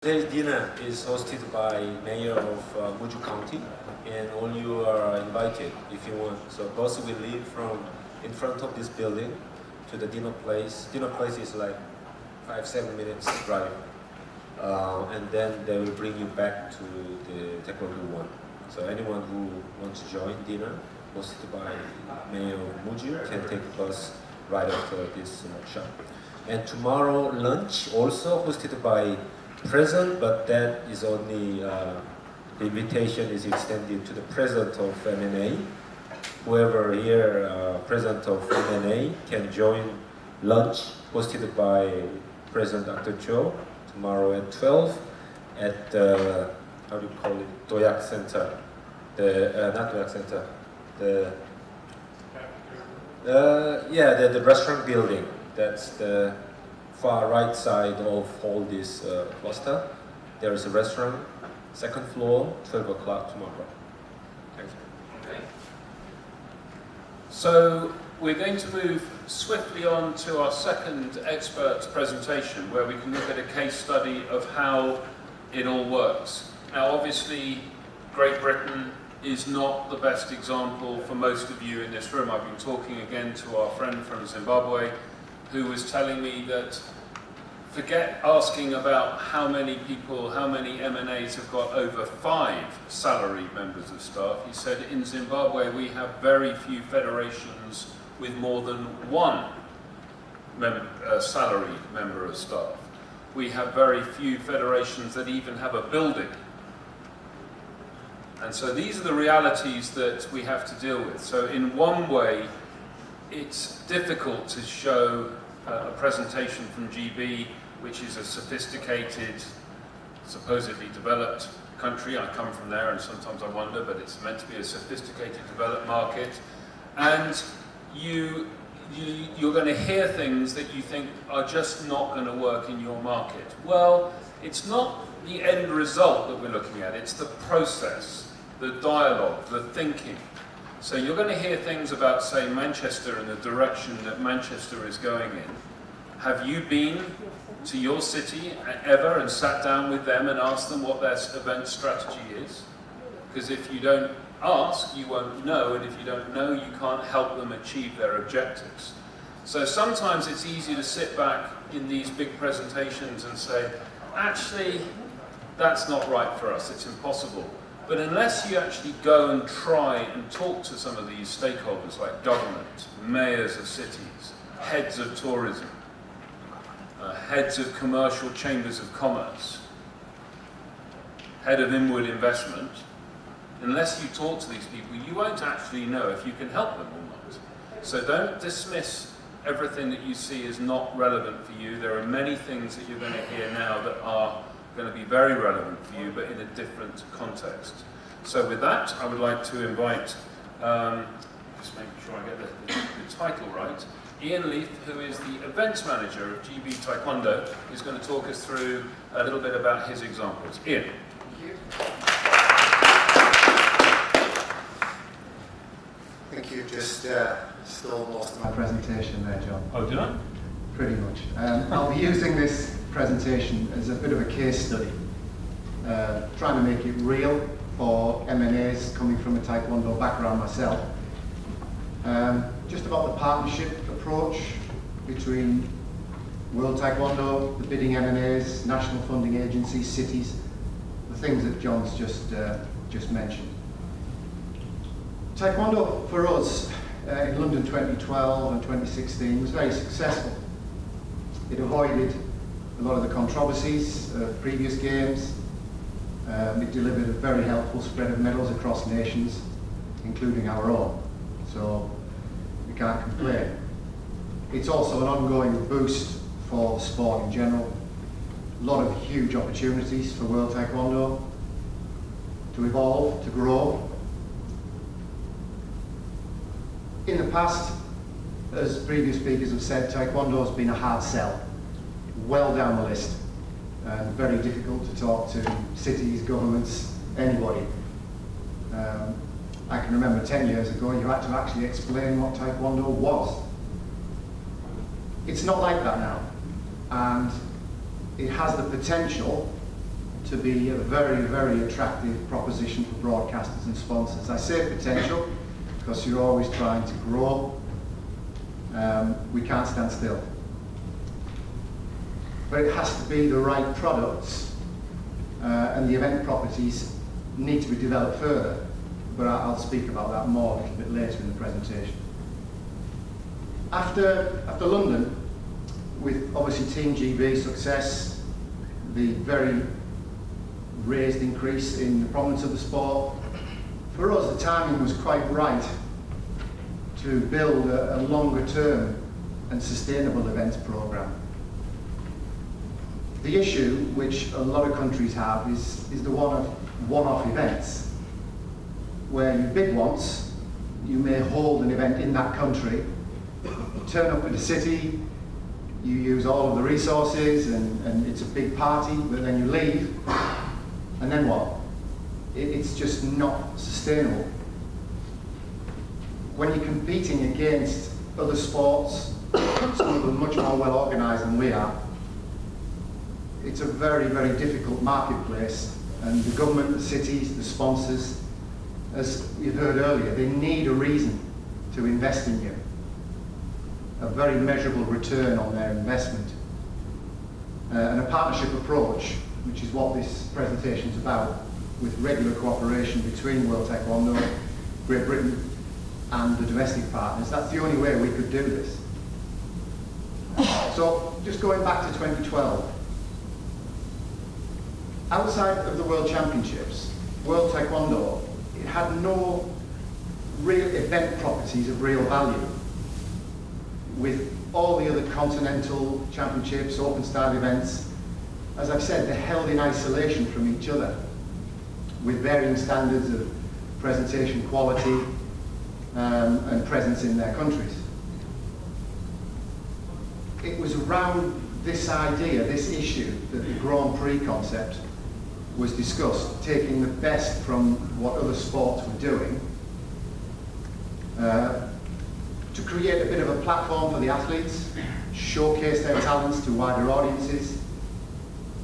Today's dinner is hosted by Mayor of Muju County, and all you are invited if you want. So bus will leave from in front of this building to the dinner place. Dinner place is like 5-7 minutes drive, and then they will bring you back to the Taekwondo one. So anyone who wants to join dinner, hosted by Mayor of Muju, can take the bus right after this shop. And tomorrow lunch also hosted by President, but that is only the invitation is extended to the President of MMA. Whoever here, President of MMA, can join lunch hosted by President Dr. Cho tomorrow at 12 at the, how do you call it, Doyak Center. The not Doyak Center. The restaurant building. That's the far right side of all this cluster. There is a restaurant, second floor, 12 o'clock tomorrow. Thank you. Okay. So we're going to move swiftly on to our second expert's presentation, where we can look at a case study of how it all works. Now obviously Great Britain is not the best example for most of you in this room. I've been talking again to our friend from Zimbabwe, who was telling me that forget asking about how many people, how many MNAs have got over 5 salaried members of staff. He said in Zimbabwe we have very few federations with more than 1 salaried member of staff. We have very few federations that even have a building. And so these are the realities that we have to deal with. So in one way, it's difficult to show a presentation from GB, which is a sophisticated, supposedly developed country. I come from there and sometimes I wonder, but it's meant to be a sophisticated, developed market. And you're going to hear things that you think are just not going to work in your market. Well, it's not the end result that we're looking at, it's the process, the dialogue, the thinking. So you're going to hear things about, say, Manchester and the direction that Manchester is going in. Have you been to your city ever and sat down with them and asked them what their event strategy is? Because if you don't ask, you won't know, and if you don't know, you can't help them achieve their objectives. So sometimes it's easy to sit back in these big presentations and say, actually, that's not right for us, it's impossible. But unless you actually go and try and talk to some of these stakeholders like government, mayors of cities, heads of tourism, heads of commercial chambers of commerce, head of inward investment, unless you talk to these people, you won't actually know if you can help them or not. So don't dismiss everything that you see as not relevant for you. There are many things that you're going to hear now that are going to be very relevant for you, but in a different context. So with that, I would like to invite, just making sure I get the title right, Ian Leith, who is the events manager of GB Taekwondo, is going to talk us through a little bit about his examples. Ian. Thank you. I think you've just stole most of my presentation there, John. Oh, did I? Pretty much. I'll be using this presentation as a bit of a case study, trying to make it real for MNAs coming from a Taekwondo background myself. Just about the partnership approach between World Taekwondo, the bidding MNAs, national funding agencies, cities, the things that John's just mentioned. Taekwondo for us in London 2012 and 2016 was very successful. It avoided a lot of the controversies of previous games. It delivered a very helpful spread of medals across nations, including our own. So we can't complain. It's also an ongoing boost for sport in general. A lot of huge opportunities for World Taekwondo to evolve, to grow. In the past, as previous speakers have said, Taekwondo has been a hard sell. Well down the list, and very difficult to talk to cities, governments, anybody. I can remember 10 years ago you had to actually explain what Taekwondo was. It's not like that now, and it has the potential to be a very, very attractive proposition for broadcasters and sponsors. I say potential because you're always trying to grow. We can't stand still. But it has to be the right products, and the event properties need to be developed further. But I'll speak about that more a little bit later in the presentation. After London, with obviously Team GB success, the very raised increase in the prominence of the sport, for us the timing was quite right to build a longer term and sustainable events programme. The issue, which a lot of countries have, is the one of one-off events, where you bid once, you may hold an event in that country, turn up at the city, you use all of the resources and it's a big party, but then you leave, and then what? It's just not sustainable. When you're competing against other sports, some of them much more well organised than we are, it's a very, very difficult marketplace, and the government, the cities, the sponsors, as you've heard earlier, they need a reason to invest in you. A very measurable return on their investment. And a partnership approach, which is what this presentation is about, with regular cooperation between World Taekwondo, Great Britain and the domestic partners. That's the only way we could do this. So, just going back to 2012, outside of the World Championships, World Taekwondo, it had no real event properties of real value. With all the other continental championships, open style events, as I've said, they're held in isolation from each other, with varying standards of presentation quality and presence in their countries. It was around this idea, this issue, that the Grand Prix concept was discussed, taking the best from what other sports were doing to create a bit of a platform for the athletes, showcase their talents to wider audiences,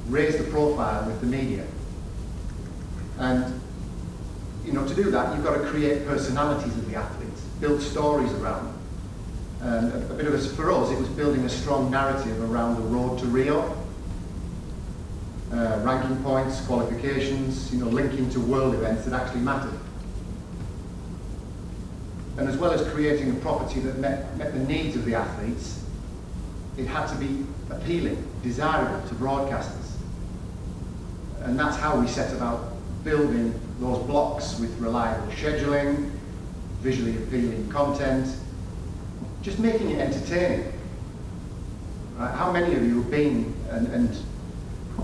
raise the profile with the media. And to do that, you've got to create personalities of the athletes, build stories around them. And a bit of for us, it was building a strong narrative around the road to Rio, ranking points, qualifications, linking to world events that actually mattered. And as well as creating a property that met the needs of the athletes, it had to be appealing, desirable to broadcasters. And that's how we set about building those blocks with reliable scheduling, visually appealing content, just making it entertaining. Right? How many of you have been and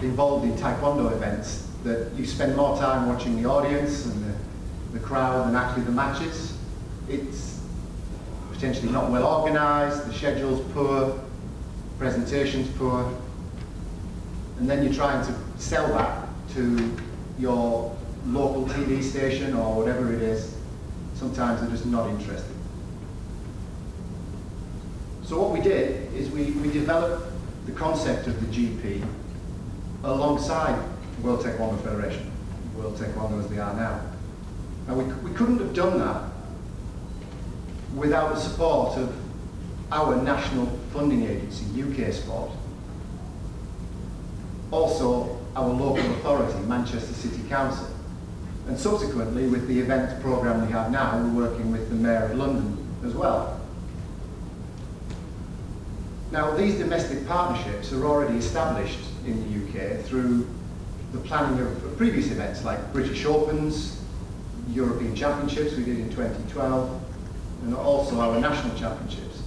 involved in Taekwondo events that you spend more time watching the audience and the crowd than actually the matches? It's potentially not well organised, the schedule's poor, presentation's poor, and then you're trying to sell that to your local TV station or whatever it is. Sometimes they're just not interested. So what we did is we developed the concept of the GP alongside the World Taekwondo Federation, World Taekwondo as they are now. Now we couldn't have done that without the support of our national funding agency, UK Sport. Also, our local authority, Manchester City Council. And subsequently, with the event programme we have now, we're working with the Mayor of London as well. Now, these domestic partnerships are already established in the UK through the planning of previous events like British Opens, European Championships we did in 2012, and also our national championships.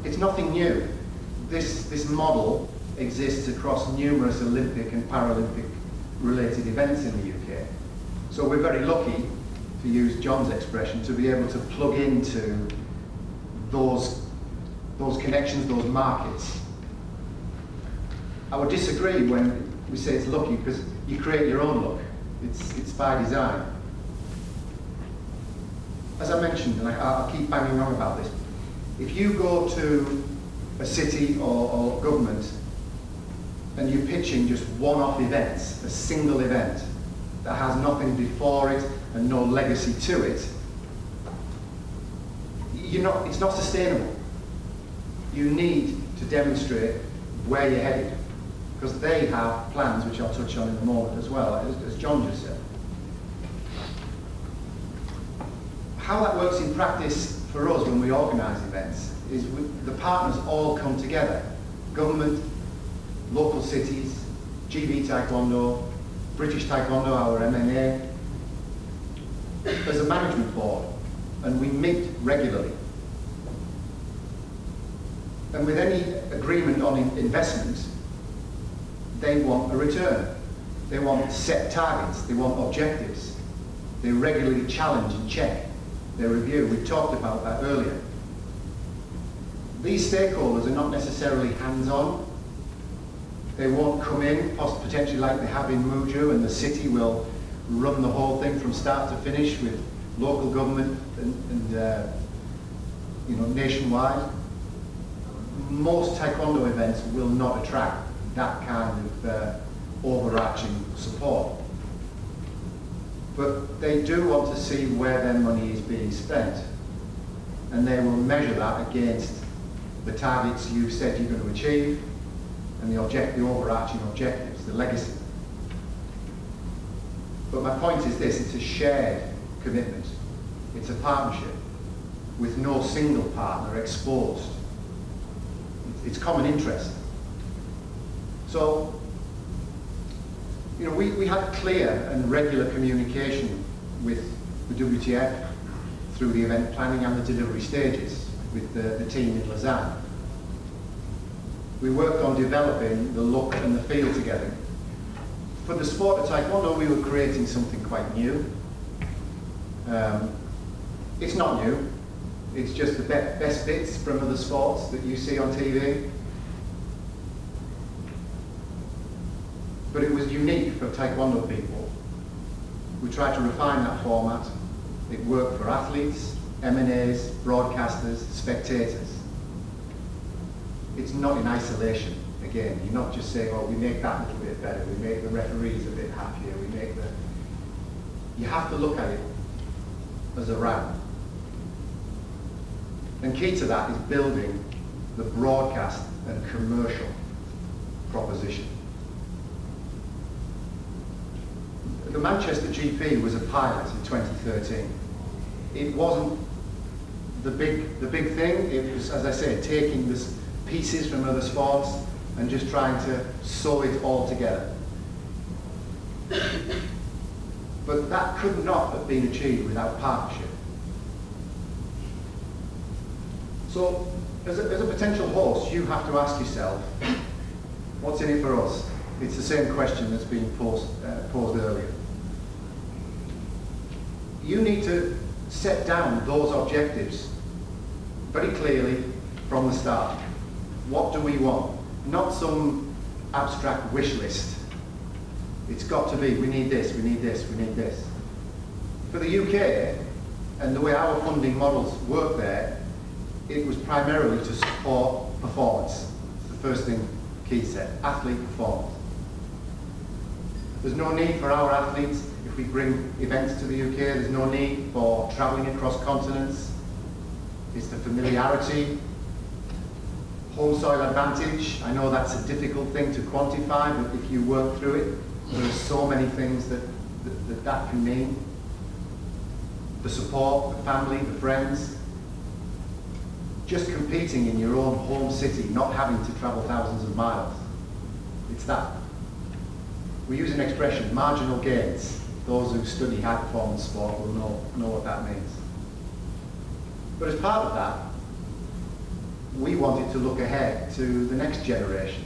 It's nothing new. This model exists across numerous Olympic and Paralympic related events in the UK. So we're very lucky, to use John's expression, to be able to plug into those connections, those markets. I would disagree when we say it's lucky, because you create your own luck. It's by design. As I mentioned, and I'll keep banging on about this, if you go to a city or government and you're pitching just one-off events, a single event that has nothing before it and no legacy to it, it's not sustainable. You need to demonstrate where you're headed, because they have plans, which I'll touch on in a moment as well, as John just said. How that works in practice for us when we organise events is the partners all come together. Government, local cities, GB Taekwondo, British Taekwondo, our MNA, as a management board, and we meet regularly. And with any agreement on investment, they want a return. They want set targets, they want objectives. They regularly challenge and check their review. We talked about that earlier. These stakeholders are not necessarily hands-on. They won't come in, potentially like they have in Muju, and the city will run the whole thing from start to finish with local government and nationwide. Most Taekwondo events will not attract that kind of overarching support. But they do want to see where their money is being spent, and they will measure that against the targets you've said you're going to achieve and the overarching objectives, the legacy. But my point is this: it's a shared commitment. It's a partnership with no single partner exposed. It's common interest. So, we had clear and regular communication with the WTF through the event planning and the delivery stages with the team in Lausanne. We worked on developing the look and the feel together. For the sport of Taekwondo, we were creating something quite new. It's not new. It's just the best bits from other sports that you see on TV. But it was unique for Taekwondo people. We tried to refine that format. It worked for athletes, M&As, broadcasters, spectators. It's not in isolation. Again, you're not just saying, oh, we make that a little bit better, we make the referees a bit happier, you have to look at it as a round. And key to that is building the broadcast and commercial proposition. The Manchester GP was a pilot in 2013. It wasn't the big thing. It was, as I said, taking this pieces from other sports and just trying to sew it all together. But that could not have been achieved without partnership. So, as a potential host, you have to ask yourself, what's in it for us? It's the same question that's been posed earlier. You need to set down those objectives very clearly from the start. What do we want? Not some abstract wish list. It's got to be, we need this, we need this, we need this. For the UK, and the way our funding models work there, it was primarily to support performance. It's the first thing Keith said, athlete performance. There's no need for our athletes, if we bring events to the UK, there's no need for travelling across continents. It's the familiarity, home soil advantage. I know that's a difficult thing to quantify, but if you work through it, there are so many things that can mean. The support, the family, the friends. Just competing in your own home city, not having to travel thousands of miles. It's that. We use an expression, marginal gains. Those who study high performance sport will know what that means. But as part of that, we wanted to look ahead to the next generation.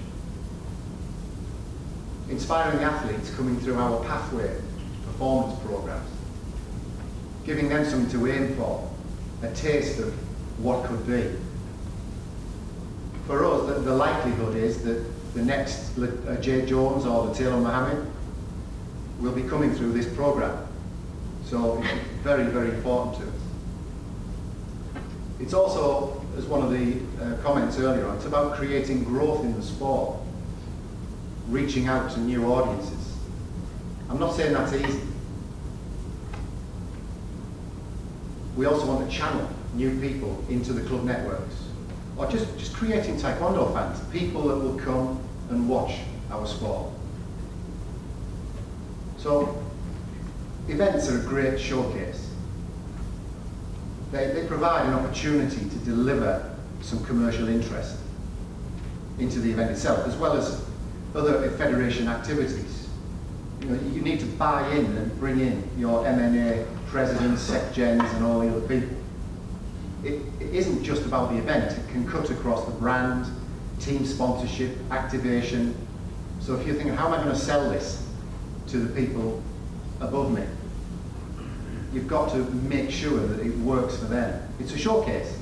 Inspiring athletes coming through our pathway performance programs. Giving them something to aim for, a taste of what could be. For us, the likelihood is that the next Jay Jones or the Taylor Mohammed will be coming through this program. So it's very, very important to us. It's also, as one of the comments earlier on, it's about creating growth in the sport. reaching out to new audiences. I'm not saying that's easy. We also want to channel new people into the club networks, or just creating Taekwondo fans, people that will come and watch our sport. So, events are a great showcase. They provide an opportunity to deliver some commercial interest into the event itself, as well as other federation activities. You know, you need to buy in and bring in your MNA presidents, SecGens, and all the other people. It isn't just about the event. It can cut across the brand, team sponsorship, activation. So if you're thinking, how am I going to sell this to the people above me? You've got to make sure that it works for them. It's a showcase.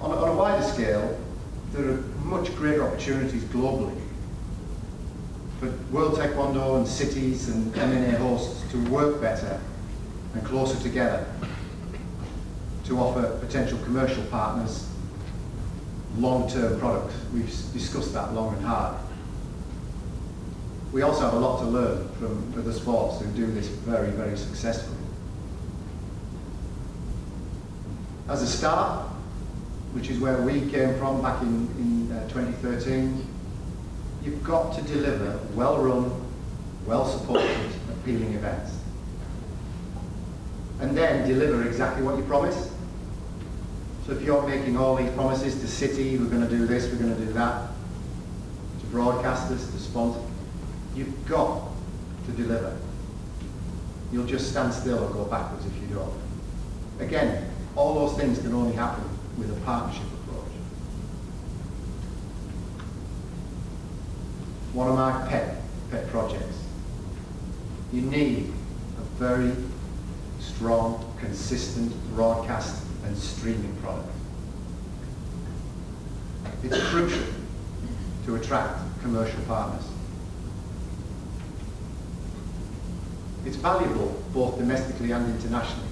On a wider scale, there are much greater opportunities globally for World Taekwondo and cities and MNA hosts to work better and closer together to offer potential commercial partners long-term products. We've discussed that long and hard. We also have a lot to learn from other sports who do this very, very successfully. As a start, which is where we came from back in 2013, you've got to deliver well-run, well-supported, appealing events. And then deliver exactly what you promise. So if you're making all these promises to City, we're going to do this, we're going to do that, to broadcasters, to sponsors, you've got to deliver. You'll just stand still or go backwards if you don't. Again, all those things can only happen with a partnership approach. One of my pet projects. You need a very strong, consistent broadcast and streaming product. It's crucial to attract commercial partners. It's valuable both domestically and internationally,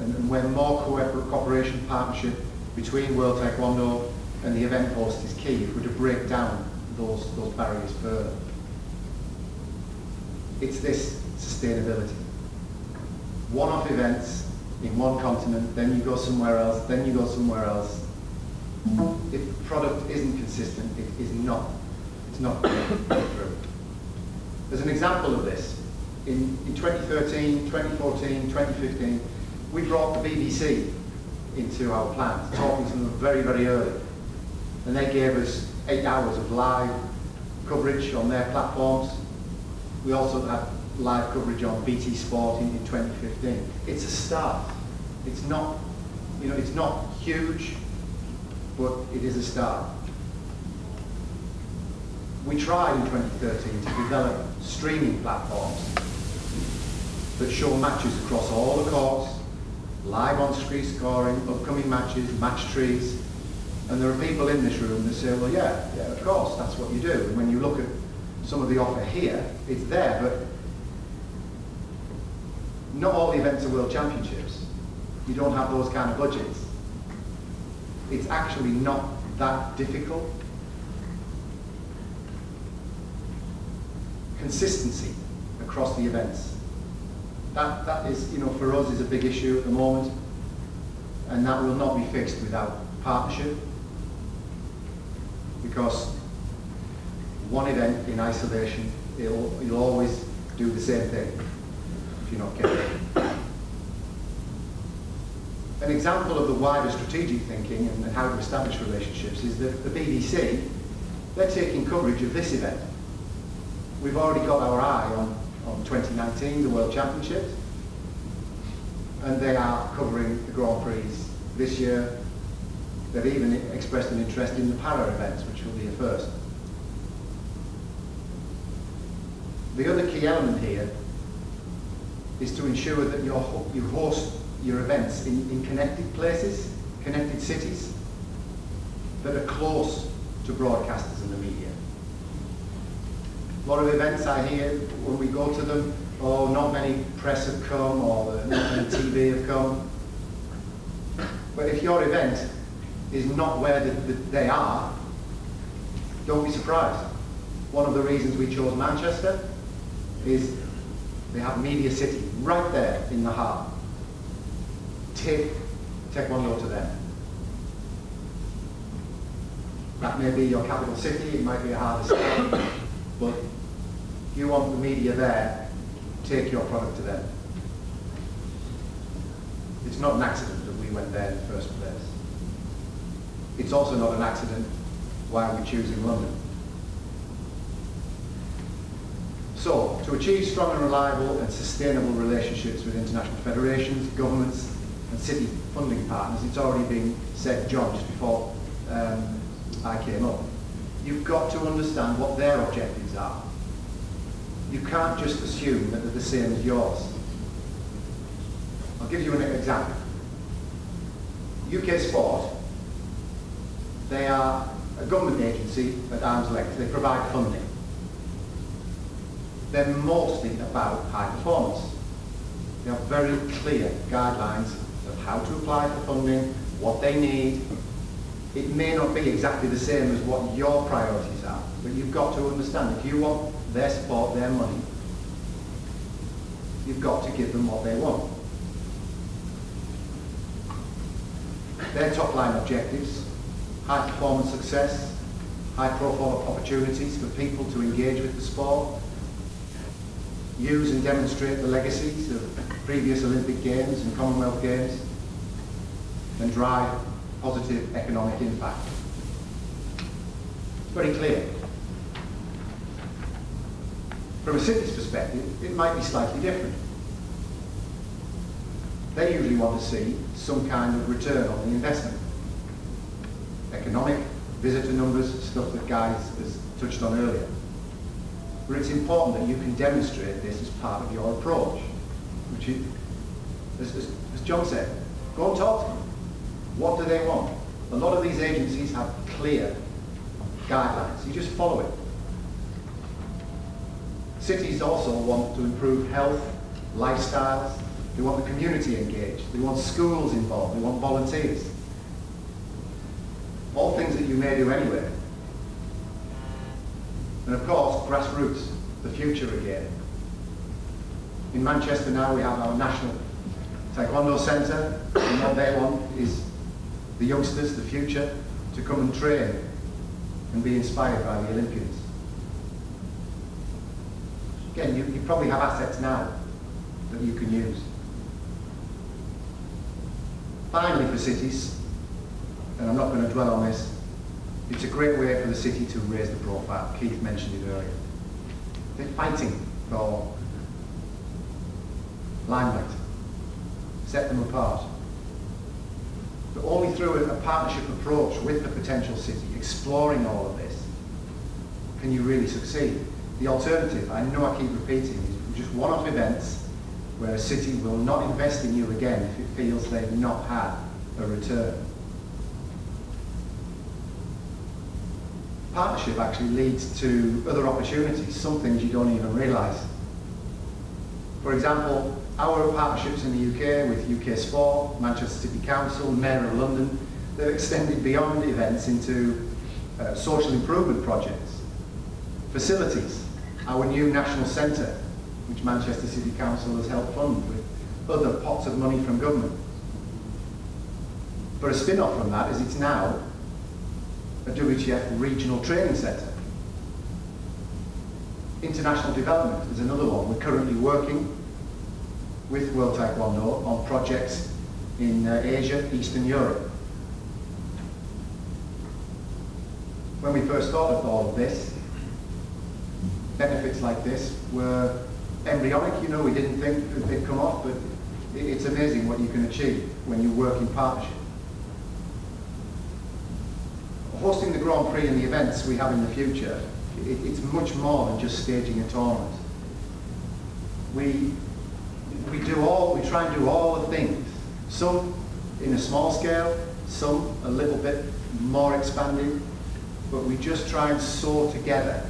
and where more cooperation, partnership between World Taekwondo and the event host is key if we're to break down those barriers further. It's this sustainability. One-off events in one continent, then you go somewhere else, then you go somewhere else. If the product isn't consistent, it is not. It's not going to go through. As an example of this, in 2013, 2014, 2015, we brought the BBC into our plans, talking to them very, very early. And they gave us 8 hours of live coverage on their platforms. We also had live coverage on BT Sport in 2015. It's a start. It's not, you know, it's not huge, but it is a start. We tried in 2013 to develop streaming platforms that show matches across all the courts, live on-screen scoring, upcoming matches, match trees, and there are people in this room that say, well, yeah, of course, that's what you do. And when you look at some of the offer here, it's there, but not all the events are World Championships. You don't have those kind of budgets. It's actually not that difficult. Consistency across the events. That is, you know, for us is a big issue at the moment, and that will not be fixed without partnership, because one event in isolation, you'll always do the same thing if you're not careful. An example of the wider strategic thinking and how to establish relationships is that the BBC, they're taking coverage of this event. We've already got our eye on 2019, the World Championships, and they are covering the Grand Prix this year. They've even expressed an interest in the para events, which will be a first. The other key element here is to ensure that you host your events in connected places, connected cities, that are close to broadcasters and the media. A lot of events I hear when we go to them, oh, not many press have come, or not many TV have come. But if your event is not where they are, Don't be surprised. One of the reasons we chose Manchester is they have Media City right there in the heart. Take Taekwondo to them. That may be your capital city, it might be a harder state, but if you want the media there, take your product to them. It's not an accident that we went there in the first place. It's also not an accident why we're choosing London. So, to achieve strong and reliable and sustainable relationships with international federations, governments and city funding partners, it's already been said, John, just before I came up, you've got to understand what their objectives are. You can't just assume that they're the same as yours. I'll give you an example. UK Sport, they are a government agency at arm's length. They provide funding. They're mostly about high performance. They have very clear guidelines of how to apply for funding, what they need. It may not be exactly the same as what your priorities are, but you've got to understand if you want their support, their money, you've got to give them what they want. Their top line objectives: high performance success, high profile opportunities for people to engage with the sport, use and demonstrate the legacies of previous Olympic Games and Commonwealth Games, and drive positive economic impact. It's very clear. From a city's perspective, it might be slightly different. They usually want to see some kind of return on the investment. Economic, visitor numbers, stuff that Guy has touched on earlier. But it's important that you can demonstrate this as part of your approach, which is, as John said, go and talk to them. What do they want? A lot of these agencies have clear guidelines. You just follow it. Cities also want to improve health, lifestyles. They want the community engaged. They want schools involved. They want volunteers. All things that you may do anyway. And of course, grassroots, the future again. In Manchester now we have our National Taekwondo Centre, and what they want is the youngsters, the future, to come and train and be inspired by the Olympians. Again, you probably have assets now that you can use. Finally, for cities, and I'm not going to dwell on this, it's a great way for the city to raise the profile. Keith mentioned it earlier. They're fighting for limelight. Set them apart. But only through a partnership approach with the potential city, exploring all of this, can you really succeed. The alternative, I know I keep repeating, is just one-off events where a city will not invest in you again if it feels they've not had a return. Partnership actually leads to other opportunities, some things you don't even realise. For example, our partnerships in the UK with UK Sport, Manchester City Council, Mayor of London, they've extended beyond events into social improvement projects, facilities, our new national centre, which Manchester City Council has helped fund with other pots of money from government. But a spin-off from that is it's now a WTF regional training centre. International development is another one. We're currently working with World Taekwondo on projects in Asia, Eastern Europe. When we first thought of all of this, benefits like this were embryonic. You know, we didn't think that they'd come off, but it's amazing what you can achieve when you work in partnership. Hosting the Grand Prix and the events we have in the future, it's much more than just staging a tournament. We try and do all the things, some in a small scale, some a little bit more expanded, but we just try and sew together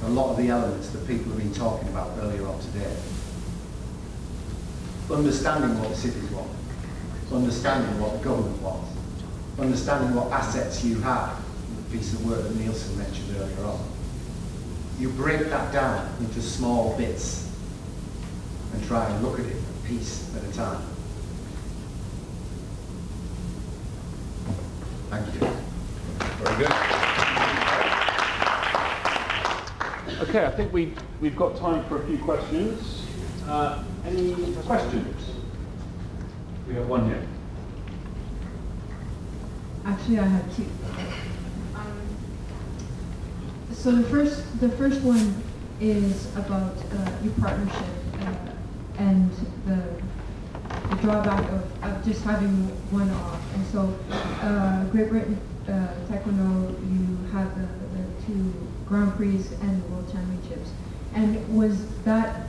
a lot of the elements that people have been talking about earlier on today. Understanding what the cities want, understanding what the government wants, understanding what assets you have, piece of work that Nielsen mentioned earlier on. You break that down into small bits and try and look at it a piece at a time. Thank you. Very good. Okay, I think we've got time for a few questions. Any questions? We have one here. Actually, I have two. So the first one is about your partnership and the drawback of just having one off. And so Great Britain Taekwondo, you have the 2 Grand Prix and the World Championships. And was that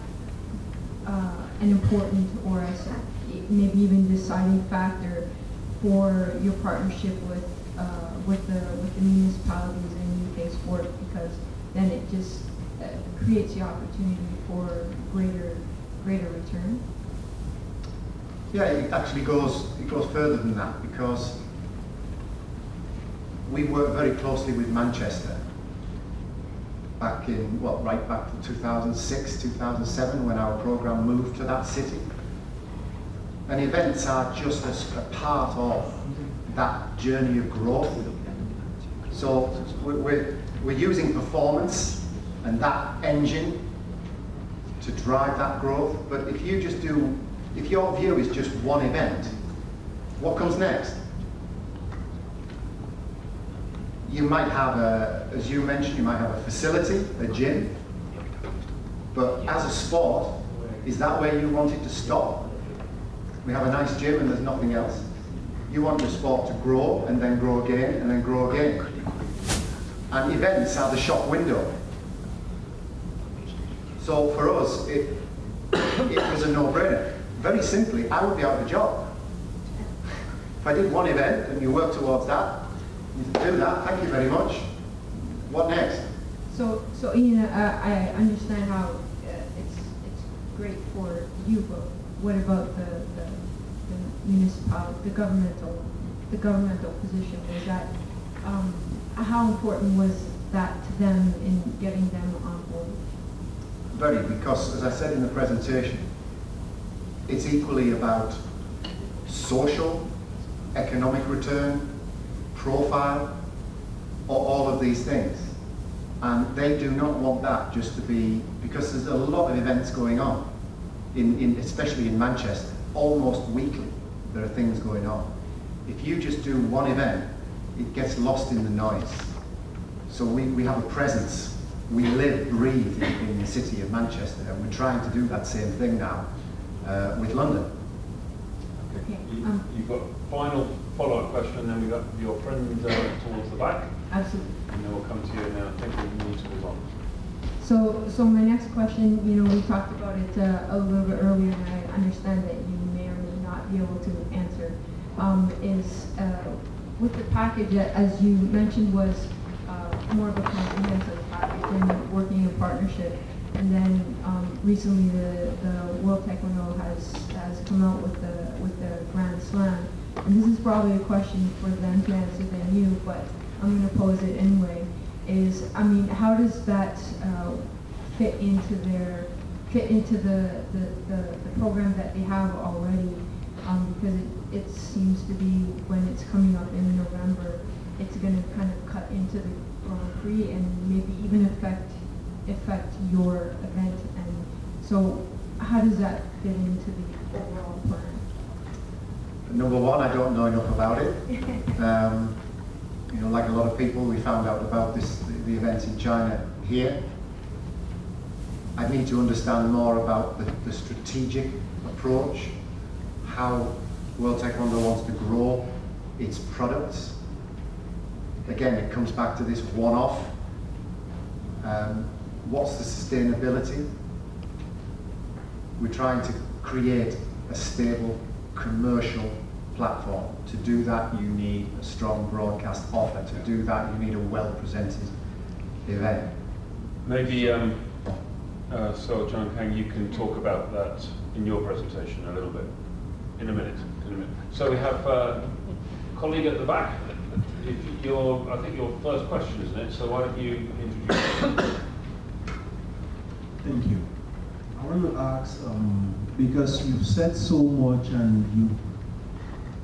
an important or maybe even deciding factor for your partnership with the municipalities and UK sport, because then it just creates the opportunity for greater return? Yeah, it actually goes further than that, because we work very closely with Manchester back in, right back to 2006, 2007, when our programme moved to that city. And events are just a part of that journey of growth. So we're using performance and that engine to drive that growth. But if your view is just one event, what comes next? You might have as you mentioned, you might have a facility, a gym. But as a sport, is that where you want it to stop? We have a nice gym and there's nothing else. You want the sport to grow and then grow again and then grow again. And events are the shop window. So for us, it was a no-brainer. Very simply, I would be out of a job. If I did one event and you work towards that, you do that, thank you very much. What next? So Ian, I understand how it's great for you, but what about the municipal, the governmental position? Was that how important was that to them in getting them on board? Very, because as I said in the presentation, it's equally about social, economic return, profile, or all of these things. And they do not want that just to be, because there's a lot of events going on, especially in Manchester, almost weekly there are things going on. If you just do one event, it gets lost in the noise. So we have a presence. We live, breathe in the city of Manchester, and we're trying to do that same thing now with London. Okay. You've got a final follow-up question, and then we've got your friend towards the back. Absolutely. And then we'll come to you, and I think we need to move on. So my next question, we talked about it a little bit earlier, and I understand that you may or may not be able to answer, is with the package, as you mentioned, was more of a comprehensive package and working in partnership. And then recently the World Taekwondo has come out with the Grand Slam. And this is probably a question for them to answer than you, but I'm going to pose it anyway. How does that fit into the program that they have already? Because it seems to be, when it's coming up in November, it's going to kind of cut into the Grand Prix and maybe even affect your event. And so how does that fit into the overall plan? Number one, I don't know enough about it. Like a lot of people, we found out about the events in China here. I need to understand more about the strategic approach, how World Taekwondo wants to grow its products. Again, it comes back to this one-off. What's the sustainability? We're trying to create a stable commercial platform. To do that, you need a strong broadcast offer. To do that, you need a well-presented event. Maybe, so John Kang, you can talk about that in your presentation a little bit. In a minute. So we have a colleague at the back. I think your first question, isn't it? So why don't you introduce yourself? Thank you. I want to ask, because you've said so much and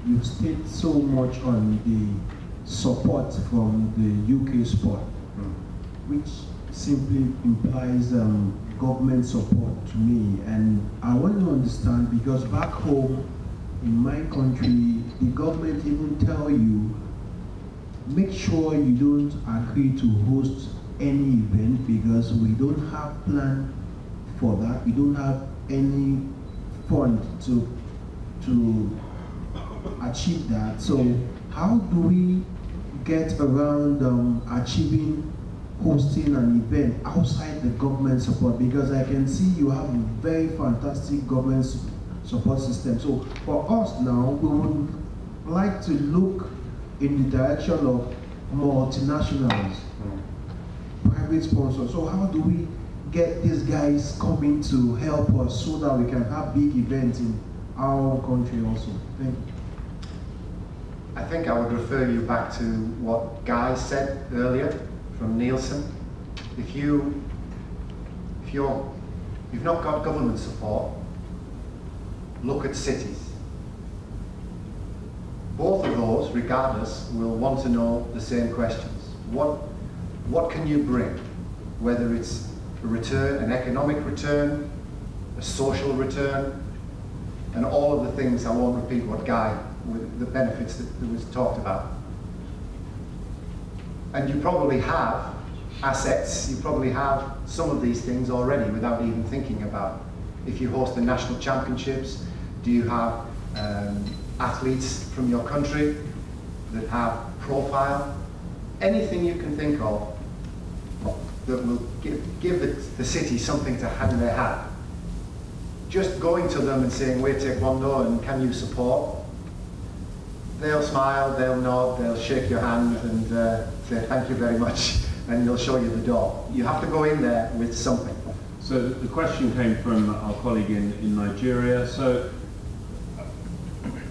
you've stated so much on the support from the UK sport, which simply implies government support to me. And I want to understand, because back home in my country, the government even tell you, make sure you don't agree to host any event because we don't have plan for that. We don't have any fund to achieve that. So how do we get around achieving hosting an event outside the government support? Because I can see you have a very fantastic government support system. So for us now, we would like to look in the direction of multinationals, private sponsors. So how do we get these guys coming to help us so that we can have big events in our country also? Thank you. I think I would refer you back to what Guy said earlier from Nielsen. If you've not got government support, look at cities. Both of those, regardless, will want to know the same questions. What can you bring? Whether it's a return, an economic return, a social return, and all of the things. I won't repeat what Guy, with the benefits that was talked about. And you probably have assets, you probably have some of these things already without even thinking about it. If you host the national championships, do you have athletes from your country that have profile? Anything you can think of that will give the city something to hang their hat. Just going to them and saying, we're Taekwondo and can you support? They'll smile, they'll nod, they'll shake your hand and say thank you very much, and they'll show you the door. You have to go in there with something. So the question came from our colleague in Nigeria. So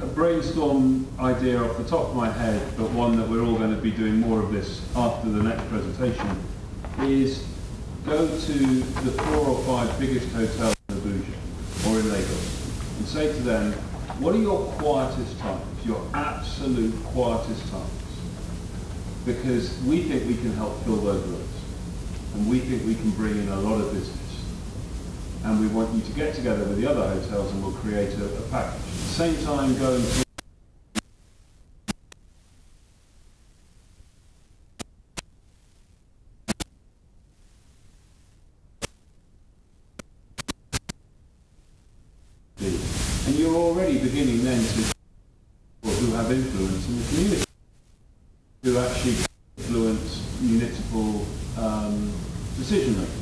a brainstorm idea off the top of my head, but one that we're all going to be doing more of this after the next presentation, is go to the 4 or 5 biggest hotels in Abuja or in Lagos and say to them, what are your quietest times, your absolute quietest times? Because we think we can help fill those rooms, and we think we can bring in a lot of business. And we want you to get together with the other hotels and we'll create a package. At the same time, going to and you're already beginning then to who have influence in the community, who actually influence municipal decision making,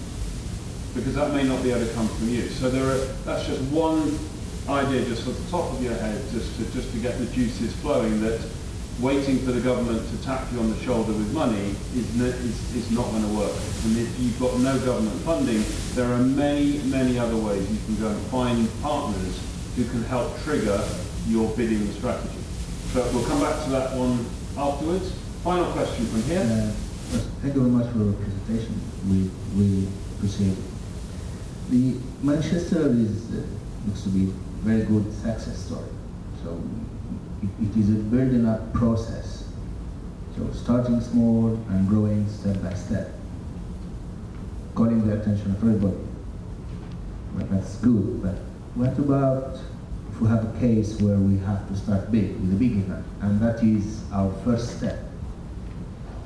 because that may not be able to come from you. So that's just one idea, just off the top of your head, just to get the juices flowing. That waiting for the government to tap you on the shoulder with money is not going to work. And if you've got no government funding, there are many other ways you can go and find partners who can help trigger your bidding strategy. But we'll come back to that one afterwards. Final question from here. Thank you very much for your presentation. We appreciate it. The Manchester looks to be a very good success story. So it is a building up process. So starting small and growing step by step, calling the attention of everybody. But that's good. But what about if we have a case where we have to start big with a big event, and that is our first step?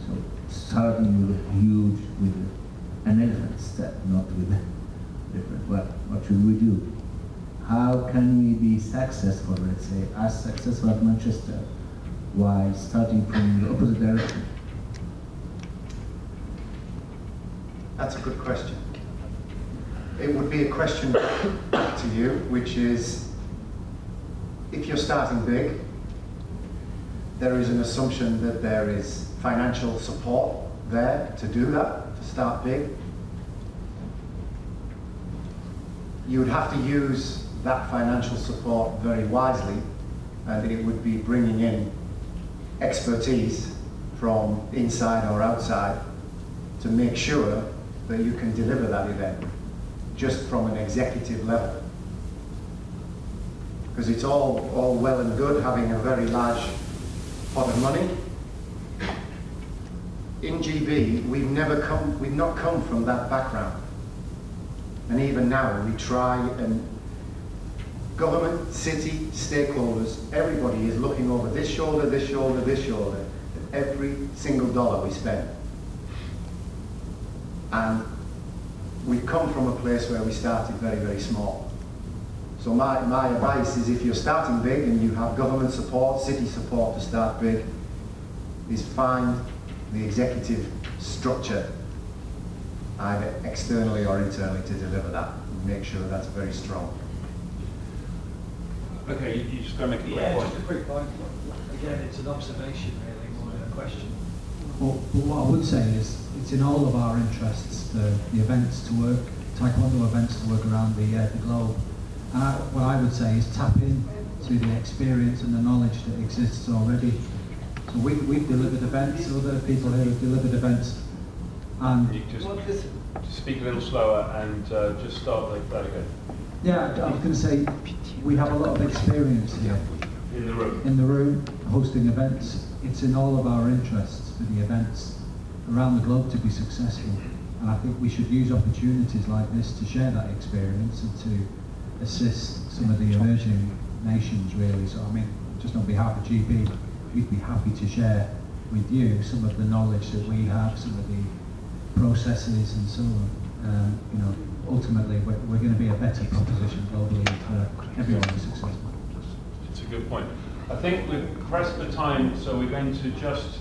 So starting with an elephant step, not with a different. What should we do? How can we be successful, let's say, as successful at Manchester, while starting from the opposite direction? That's a good question. It would be a question back to you, which is, if you're starting big, there is an assumption that there is financial support there to do that, to start big. You would have to use that financial support very wisely, and it would be bringing in expertise from inside or outside to make sure that you can deliver that event just from an executive level. Because it's all well and good having a very large pot of money. In GB, we've not come from that background. And even now, we try, and government, city, stakeholders, everybody is looking over this shoulder, this shoulder, this shoulder, at every single dollar we spend. And we come from a place where we started very, very small. So my advice is, if you're starting big and you have government support, city support to start big, is find the executive structure, either externally or internally, to deliver that. Make sure that's very strong. Okay, you just got to make a quick Yeah, point. just a quick point. Again, it's an observation really, more than a question. Well, what I would say is, it's in all of our interests, the events to work, Taekwondo events to work around the globe. And what I would say is tap in to the experience and the knowledge that exists already. So we've delivered events, other people here have delivered events, and You just speak a little slower and just start like that again. yeah, I was going to say, we have a lot of experience here In the room. in the room hosting events. It's in all of our interests for the events around the globe to be successful, and I think we should use opportunities like this to share that experience and to assist some of the emerging nations really. So I mean, just on behalf of GB, we'd be happy to share with you some of the knowledge that we have, some of the processes and so on. You know, ultimately we're going to be a better proposition globally for everyone to be successful. It's a good point. I think we've pressed the time, so we're going to just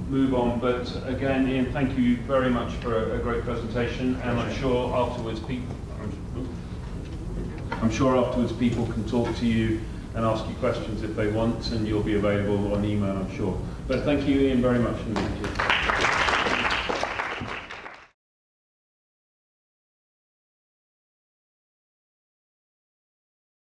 move on. But again, Ian, thank you very much for a great presentation, and I'm sure afterwards people can talk to you and ask you questions if they want, and you'll be available on email, I'm sure. But thank you, Ian, very much.